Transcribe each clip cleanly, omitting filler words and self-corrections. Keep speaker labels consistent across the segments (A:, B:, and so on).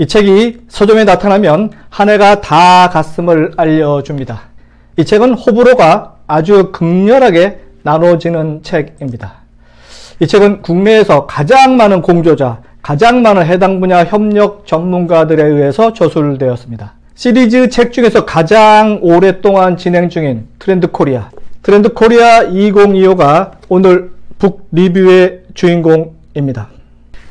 A: 이 책이 서점에 나타나면 한 해가 다 갔음을 알려줍니다. 이 책은 호불호가 아주 극렬하게 나눠지는 책입니다. 이 책은 국내에서 가장 많은 공저자, 가장 많은 해당 분야 협력 전문가들에 의해서 저술되었습니다. 시리즈 책 중에서 가장 오랫동안 진행 중인 트렌드 코리아 2025가 오늘 북 리뷰의 주인공입니다.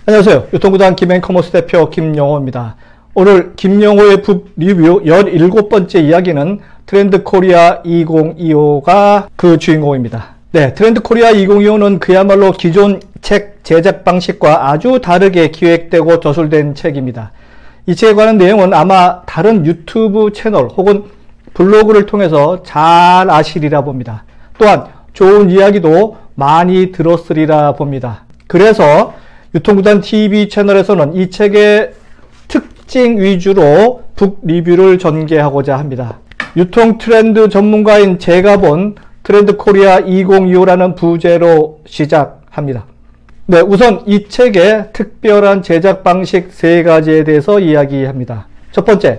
A: 안녕하세요. 유통구단 김앤커머스 대표 김영호입니다. 오늘 김영호의 북 리뷰 17번째 이야기는 트렌드 코리아 2025가 그 주인공입니다. 네, 트렌드 코리아 2025는 그야말로 기존 책 제작 방식과 아주 다르게 기획되고 저술된 책입니다. 이 책에 관한 내용은 아마 다른 유튜브 채널 혹은 블로그를 통해서 잘 아시리라 봅니다. 또한 좋은 이야기도 많이 들었으리라 봅니다. 그래서 유통구단 TV 채널에서는 이 책의 특징 위주로 북 리뷰를 전개하고자 합니다. 유통 트렌드 전문가인 제가 본 트렌드 코리아 2025라는 부제로 시작합니다. 네, 우선 이 책의 특별한 제작 방식 3가지에 대해서 이야기합니다. 첫 번째,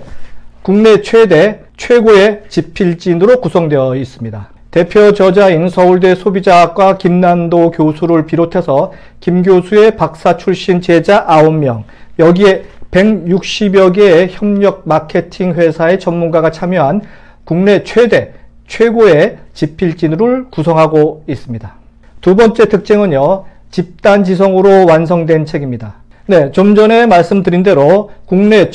A: 국내 최고의 집필진으로 구성되어 있습니다. 대표 저자인 서울대 소비자학과 김난도 교수를 비롯해서 김 교수의 박사 출신 제자 9명, 여기에 160여 개의 협력 마케팅 회사의 전문가가 참여한 국내 최고의 집필진을 구성하고 있습니다. 두 번째 특징은요, 집단지성으로 완성된 책입니다. 네, 좀 전에 말씀드린 대로 국내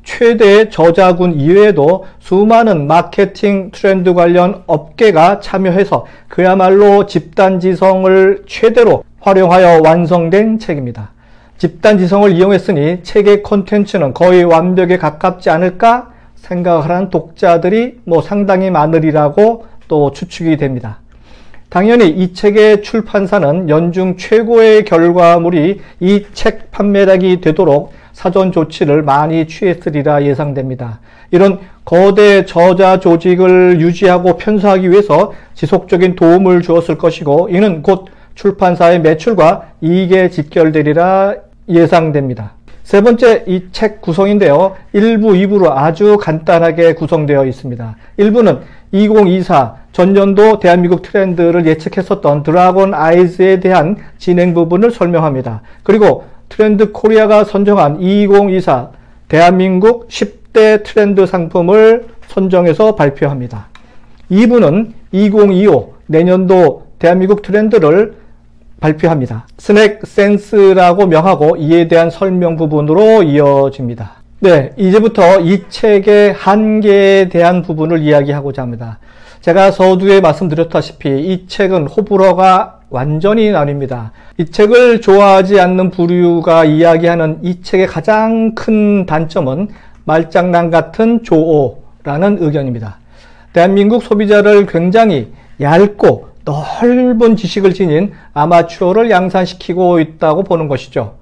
A: 최대의 저자군 이외에도 수많은 마케팅 트렌드 관련 업계가 참여해서 그야말로 집단지성을 최대로 활용하여 완성된 책입니다. 집단지성을 이용했으니 책의 콘텐츠는 거의 완벽에 가깝지 않을까 생각하는 독자들이 상당히 많으리라고 또 추측이 됩니다. 당연히 이 책의 출판사는 연중 최고의 결과물이 이 책 판매량이 되도록 사전 조치를 많이 취했으리라 예상됩니다. 이런 거대 저자 조직을 유지하고 편성하기 위해서 지속적인 도움을 주었을 것이고, 이는 곧 출판사의 매출과 이익에 직결되리라 예상됩니다. 세 번째, 이 책 구성인데요. 1부, 2부로 아주 간단하게 구성되어 있습니다. 1부는 2024 전년도 대한민국 트렌드를 예측했었던 드래곤 아이즈에 대한 진행 부분을 설명합니다. 그리고 트렌드 코리아가 선정한 2024 대한민국 10대 트렌드 상품을 선정해서 발표합니다. 2부는 2025 내년도 대한민국 트렌드를 발표합니다. 스낵 센스라고 명하고 이에 대한 설명 부분으로 이어집니다. 네, 이제부터 이 책의 한계에 대한 부분을 이야기하고자 합니다. 제가 서두에 말씀드렸다시피 이 책은 호불호가 완전히 나뉩니다. 이 책을 좋아하지 않는 부류가 이야기하는 이 책의 가장 큰 단점은 말장난 같은 조어라는 의견입니다. 대한민국 소비자를 굉장히 얇고 넓은 지식을 지닌 아마추어를 양산시키고 있다고 보는 것이죠.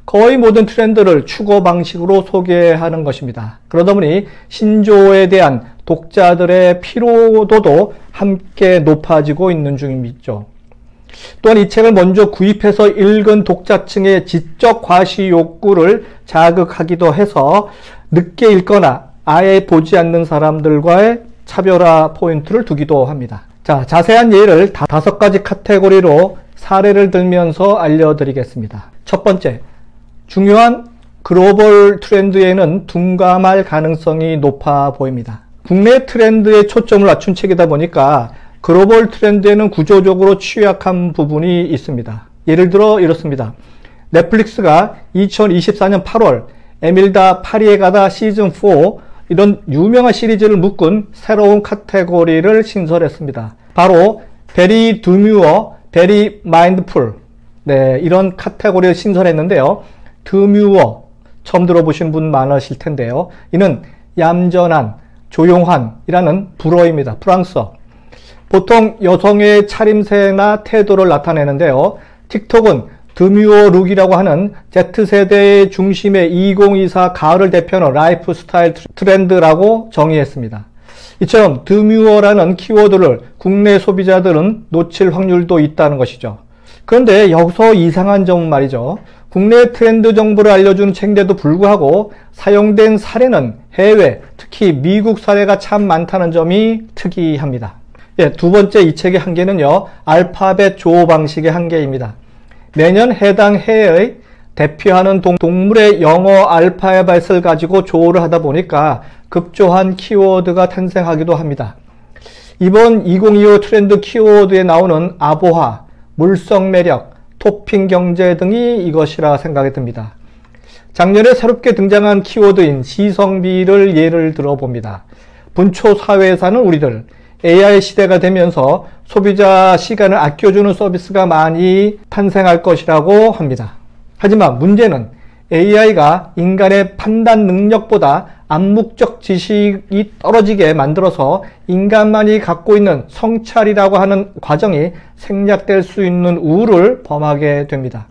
A: 거의 모든 트렌드를 추구 방식으로 소개하는 것입니다. 그러다 보니 신조어에 대한 독자들의 피로도도 함께 높아지고 있는 중이죠. 또한 이 책을 먼저 구입해서 읽은 독자층의 지적 과시 욕구를 자극하기도 해서 늦게 읽거나 아예 보지 않는 사람들과의 차별화 포인트를 두기도 합니다. 자, 자세한 예를 5가지 카테고리로 사례를 들면서 알려드리겠습니다. 첫 번째, 중요한 글로벌 트렌드에는 둔감할 가능성이 높아 보입니다. 국내 트렌드에 초점을 맞춘 책이다 보니까 글로벌 트렌드에는 구조적으로 취약한 부분이 있습니다. 예를 들어 이렇습니다. 넷플릭스가 2024년 8월 에밀다 파리에 가다 시즌4 이런 유명한 시리즈를 묶은 새로운 카테고리를 신설했습니다. 바로 베리 드뮤어, 베리 마인드풀, 네, 이런 카테고리를 신설했는데요. 드뮤어 처음 들어보신 분 많으실 텐데요. 이는 얌전한, 조용한이라는 불어입니다. 프랑스어. 보통 여성의 차림새나 태도를 나타내는데요. 틱톡은 드뮤어 룩이라고 하는 Z세대의 중심의 2024 가을을 대표하는 라이프 스타일 트렌드라고 정의했습니다. 이처럼 드뮤어라는 키워드를 국내 소비자들은 놓칠 확률도 있다는 것이죠. 그런데 여기서 이상한 점은 말이죠. 국내 트렌드 정보를 알려주는 책인데도 불구하고 사용된 사례는 해외, 특히 미국 사례가 참 많다는 점이 특이합니다. 예, 두 번째 이 책의 한계는요, 알파벳 조어 방식의 한계입니다. 매년 해당 해의 대표하는 동물의 영어 알파벳을 가지고 조어를 하다 보니까 급조한 키워드가 탄생하기도 합니다. 이번 2025 트렌드 키워드에 나오는 아보화, 물성매력, 토핑 경제 등이 이것이라 생각이 듭니다. 작년에 새롭게 등장한 키워드인 시성비를 예를 들어봅니다. 분초 사회에 사는 우리들, AI 시대가 되면서 소비자 시간을 아껴주는 서비스가 많이 탄생할 것이라고 합니다. 하지만 문제는 AI가 인간의 판단 능력보다 암묵적 지식이 떨어지게 만들어서 인간만이 갖고 있는 성찰이라고 하는 과정이 생략될 수 있는 우를 범하게 됩니다.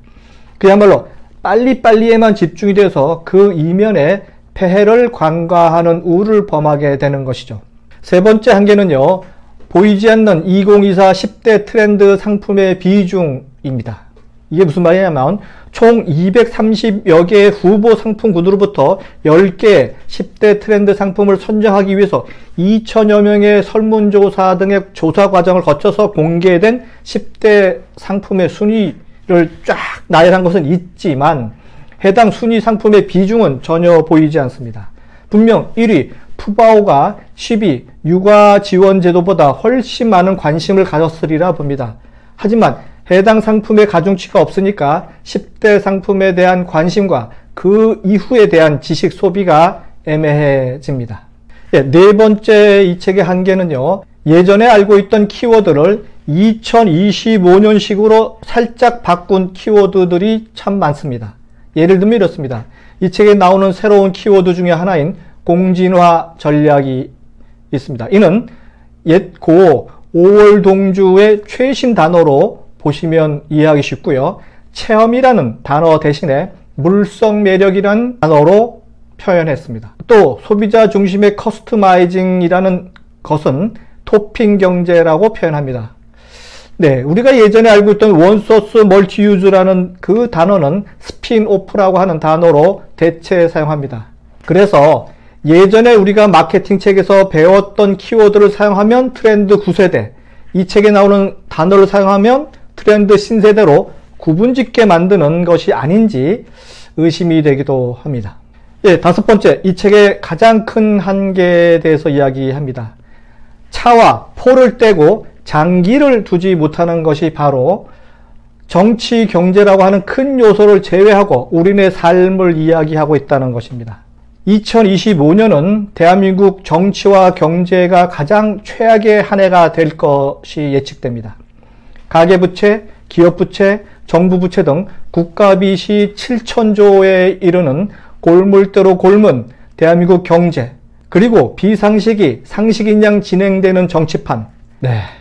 A: 그야말로 빨리빨리에만 집중이 돼서 그 이면에 폐해를 간과하는 우를 범하게 되는 것이죠. 세 번째 한계는요, 보이지 않는 2024 10대 트렌드 상품의 비중입니다. 이게 무슨 말이냐면 총 230여 개의 후보 상품 구도로부터 10개 10대 트렌드 상품을 선정하기 위해서 2천여 명의 설문조사 등의 조사 과정을 거쳐서 공개된 10대 상품의 순위를 쫙 나열한 것은 있지만 해당 순위 상품의 비중은 전혀 보이지 않습니다. 분명 1위 푸바오가 10위 육아 지원 제도보다 훨씬 많은 관심을 가졌으리라 봅니다. 하지만 해당 상품의 가중치가 없으니까 10대 상품에 대한 관심과 그 이후에 대한 지식 소비가 애매해집니다. 네 번째 이 책의 한계는요, 예전에 알고 있던 키워드를 2025년식으로 살짝 바꾼 키워드들이 참 많습니다. 예를 들면 이렇습니다. 이 책에 나오는 새로운 키워드 중에 하나인 공진화 전략이 있습니다. 이는 옛 고 5월 동주의 최신 단어로 보시면 이해하기 쉽고요. 체험이라는 단어 대신에 물성 매력이라는 단어로 표현했습니다. 또 소비자 중심의 커스터마이징이라는 것은 토핑 경제라고 표현합니다. 네, 우리가 예전에 알고 있던 원소스 멀티유즈라는 그 단어는 스핀오프라고 하는 단어로 대체 사용합니다. 그래서 예전에 우리가 마케팅 책에서 배웠던 키워드를 사용하면 트렌드 9세대, 이 책에 나오는 단어를 사용하면 트렌드 신세대로 구분짓게 만드는 것이 아닌지 의심이 되기도 합니다. 예, 다섯 번째, 이 책의 가장 큰 한계에 대해서 이야기합니다. 차와 포를 떼고 장기를 두지 못하는 것이 바로 정치, 경제라고 하는 큰 요소를 제외하고 우리네 삶을 이야기하고 있다는 것입니다. 2025년은 대한민국 정치와 경제가 가장 최악의 한 해가 될 것이 예측됩니다. 가계부채, 기업부채, 정부부채 등 국가빚이 7천조에 이르는 골물대로 골문 대한민국 경제, 그리고 비상식이 상식인 양 진행되는 정치판,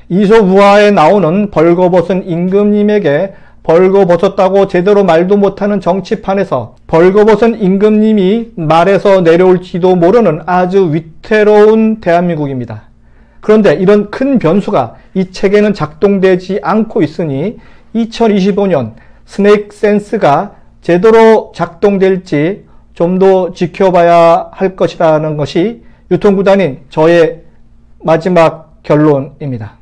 A: 이소우화에 나오는 벌거벗은 임금님에게 벌거벗었다고 제대로 말도 못하는 정치판에서 벌거벗은 임금님이 말에서 내려올지도 모르는 아주 위태로운 대한민국입니다. 그런데 이런 큰 변수가 이 책에는 작동되지 않고 있으니 2025년 스낵 센스가 제대로 작동될지 좀 더 지켜봐야 할 것이라는 것이 유통구단인 저의 마지막 결론입니다.